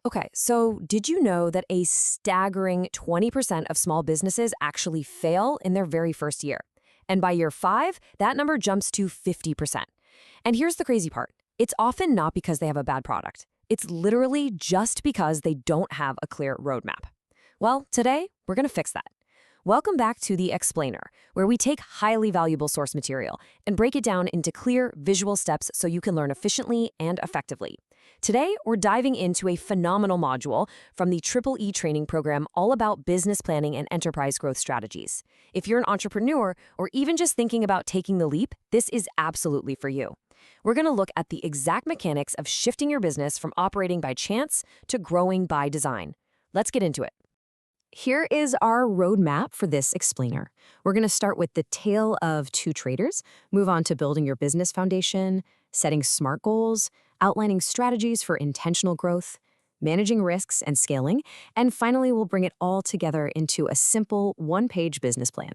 Okay, so did you know that a staggering 20% of small businesses actually fail in their very first year? And by year 5, that number jumps to 50%. And here's the crazy part. It's often not because they have a bad product. It's literally just because they don't have a clear roadmap. Well, today, we're going to fix that. Welcome back to The Explainer, where we take highly valuable source material and break it down into clear, visual steps so you can learn efficiently and effectively. Today, we're diving into a phenomenal module from the Triple E training program all about business planning and enterprise growth strategies. If you're an entrepreneur or even just thinking about taking the leap, this is absolutely for you. We're going to look at the exact mechanics of shifting your business from operating by chance to growing by design. Let's get into it. Here is our roadmap for this explainer. We're going to start with the tale of two traders, move on to building your business foundation, setting SMART goals, outlining strategies for intentional growth, managing risks and scaling, and finally, we'll bring it all together into a simple one-page business plan.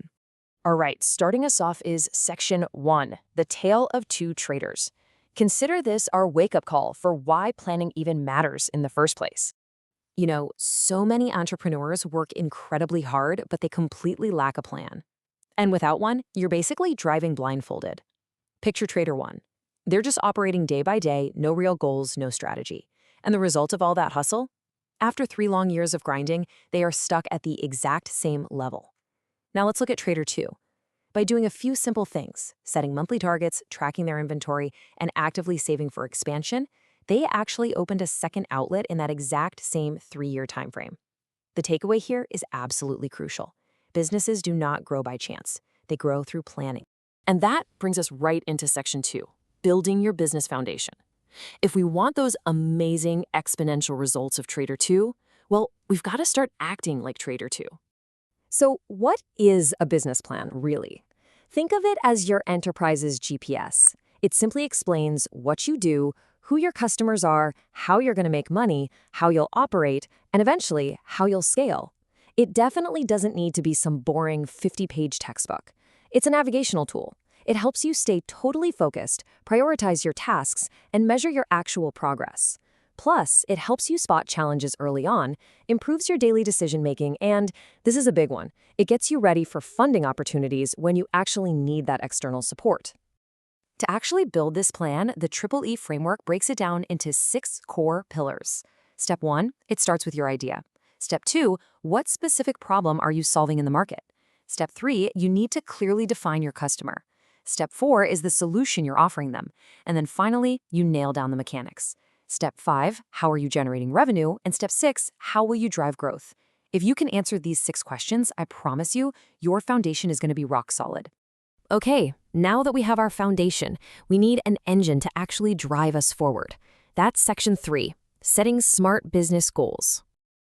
All right, starting us off is Section 1, the tale of two traders. Consider this our wake-up call for why planning even matters in the first place. You know, so many entrepreneurs work incredibly hard, but they completely lack a plan. And without one, you're basically driving blindfolded. Picture Trader 1. They're just operating day by day, no real goals, no strategy. And the result of all that hustle? After 3 long years of grinding, they are stuck at the exact same level. Now let's look at Trader 2. By doing a few simple things, setting monthly targets, tracking their inventory, and actively saving for expansion, they actually opened a second outlet in that exact same 3-year time frame. The takeaway here is absolutely crucial. Businesses do not grow by chance. They grow through planning. And that brings us right into Section 2, building your business foundation. If we want those amazing exponential results of Trader 2, well, we've got to start acting like Trader 2. So what is a business plan, really? Think of it as your enterprise's GPS. It simply explains what you do, who your customers are, how you're going to make money, how you'll operate, and eventually, how you'll scale. It definitely doesn't need to be some boring 50-page textbook. It's a navigational tool. It helps you stay totally focused, prioritize your tasks, and measure your actual progress. Plus, it helps you spot challenges early on, improves your daily decision-making, and, this is a big one, it gets you ready for funding opportunities when you actually need that external support. To actually build this plan, the Triple E framework breaks it down into 6 core pillars. Step 1, it starts with your idea. Step 2, what specific problem are you solving in the market? Step 3, you need to clearly define your customer. Step 4 is the solution you're offering them. And then finally, you nail down the mechanics. Step 5, how are you generating revenue? And step 6, how will you drive growth? If you can answer these 6 questions, I promise you, your foundation is going to be rock solid. Okay, now that we have our foundation, we need an engine to actually drive us forward. That's Section 3, setting SMART business goals.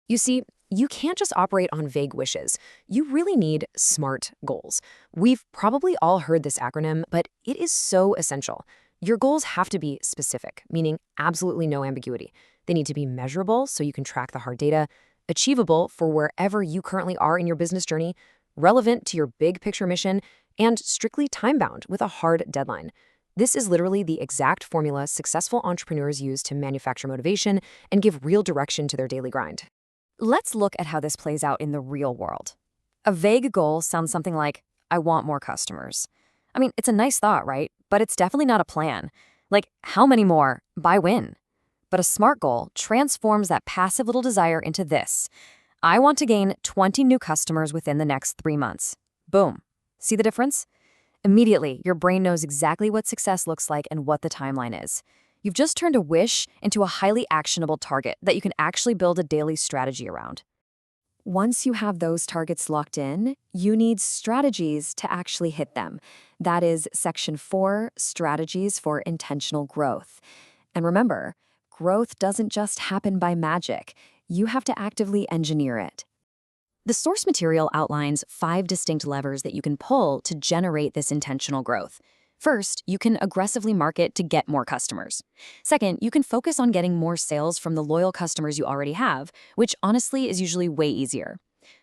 You see, you can't just operate on vague wishes. You really need SMART goals. We've probably all heard this acronym, but it is so essential. Your goals have to be specific, meaning absolutely no ambiguity. They need to be measurable so you can track the hard data, achievable for wherever you currently are in your business journey, relevant to your big picture mission, and strictly time-bound with a hard deadline. This is literally the exact formula successful entrepreneurs use to manufacture motivation and give real direction to their daily grind. Let's look at how this plays out in the real world. A vague goal sounds something like, I want more customers. I mean, it's a nice thought, right? But it's definitely not a plan. Like, how many more? By when? But a SMART goal transforms that passive little desire into this. I want to gain 20 new customers within the next 3 months. Boom. See the difference? Immediately, your brain knows exactly what success looks like and what the timeline is. You've just turned a wish into a highly actionable target that you can actually build a daily strategy around. Once you have those targets locked in, you need strategies to actually hit them. That is Section 4, Strategies for Intentional Growth. And remember, growth doesn't just happen by magic. You have to actively engineer it. The source material outlines 5 distinct levers that you can pull to generate this intentional growth. First, you can aggressively market to get more customers. Second, you can focus on getting more sales from the loyal customers you already have, which honestly is usually way easier.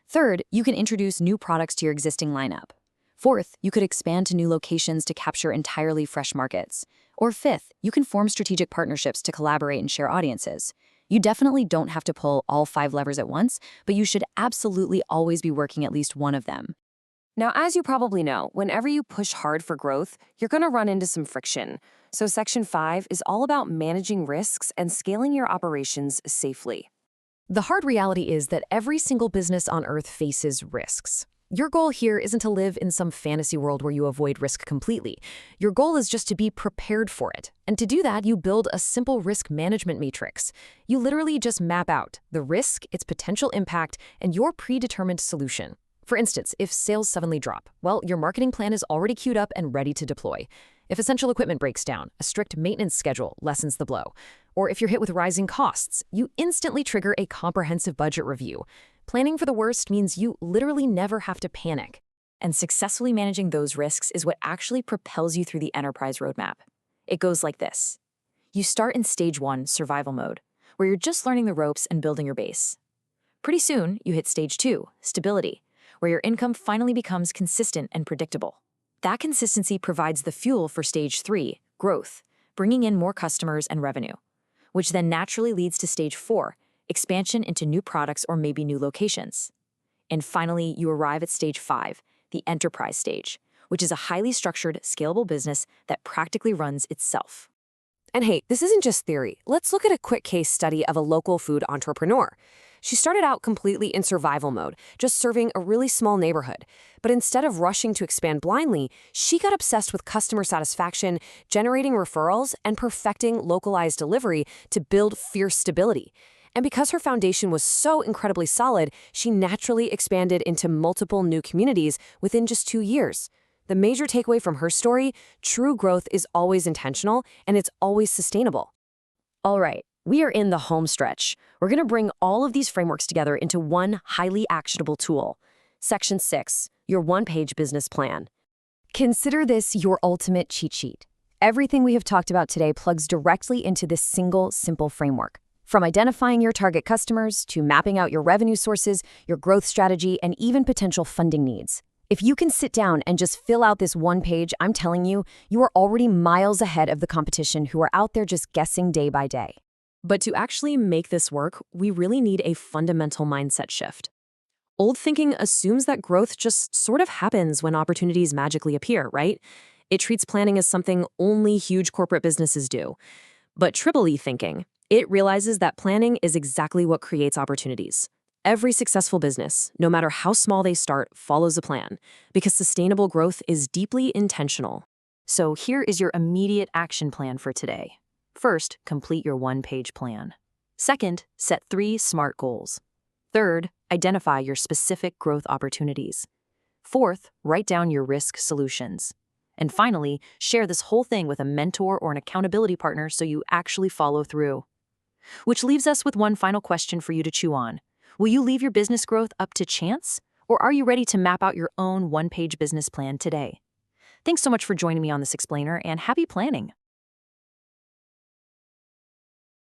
Third, you can introduce new products to your existing lineup. Fourth, you could expand to new locations to capture entirely fresh markets. Or fifth, you can form strategic partnerships to collaborate and share audiences. You definitely don't have to pull all 5 levers at once, but you should absolutely always be working at least one of them. Now, as you probably know, whenever you push hard for growth, you're going to run into some friction. So, Section 5 is all about managing risks and scaling your operations safely. The hard reality is that every single business on Earth faces risks. Your goal here isn't to live in some fantasy world where you avoid risk completely. Your goal is just to be prepared for it. And to do that, you build a simple risk management matrix. You literally just map out the risk, its potential impact, and your predetermined solution. For instance, if sales suddenly drop, well, your marketing plan is already queued up and ready to deploy. If essential equipment breaks down, a strict maintenance schedule lessens the blow. Or if you're hit with rising costs, you instantly trigger a comprehensive budget review. Planning for the worst means you literally never have to panic. And successfully managing those risks is what actually propels you through the enterprise roadmap. It goes like this. You start in stage 1, survival mode, where you're just learning the ropes and building your base. Pretty soon, you hit stage 2, stability, where your income finally becomes consistent and predictable. That consistency provides the fuel for stage 3, growth, bringing in more customers and revenue, which then naturally leads to stage 4, expansion into new products or maybe new locations. And finally, you arrive at stage 5, the enterprise stage, which is a highly structured, scalable business that practically runs itself. And hey, this isn't just theory. Let's look at a quick case study of a local food entrepreneur. She started out completely in survival mode, just serving a really small neighborhood. But instead of rushing to expand blindly, she got obsessed with customer satisfaction, generating referrals, and perfecting localized delivery to build fierce stability. And because her foundation was so incredibly solid, she naturally expanded into multiple new communities within just 2 years. The major takeaway from her story: true growth is always intentional and it's always sustainable. All right, we are in the home stretch. We're going to bring all of these frameworks together into one highly actionable tool. Section 6, your one-page business plan. Consider this your ultimate cheat sheet. Everything we have talked about today plugs directly into this single, simple framework. From identifying your target customers to mapping out your revenue sources, your growth strategy, and even potential funding needs. If you can sit down and just fill out this one page, I'm telling you, you are already miles ahead of the competition who are out there just guessing day by day. But to actually make this work, we really need a fundamental mindset shift. Old thinking assumes that growth just sort of happens when opportunities magically appear, right? It treats planning as something only huge corporate businesses do. But Triple E thinking, it realizes that planning is exactly what creates opportunities. Every successful business, no matter how small they start, follows a plan, because sustainable growth is deeply intentional. So here is your immediate action plan for today. First, complete your one-page plan. Second, set 3 SMART goals. Third, identify your specific growth opportunities. Fourth, write down your risk solutions. And finally, share this whole thing with a mentor or an accountability partner so you actually follow through. Which leaves us with one final question for you to chew on. Will you leave your business growth up to chance? Or are you ready to map out your own one-page business plan today? Thanks so much for joining me on this explainer, and happy planning!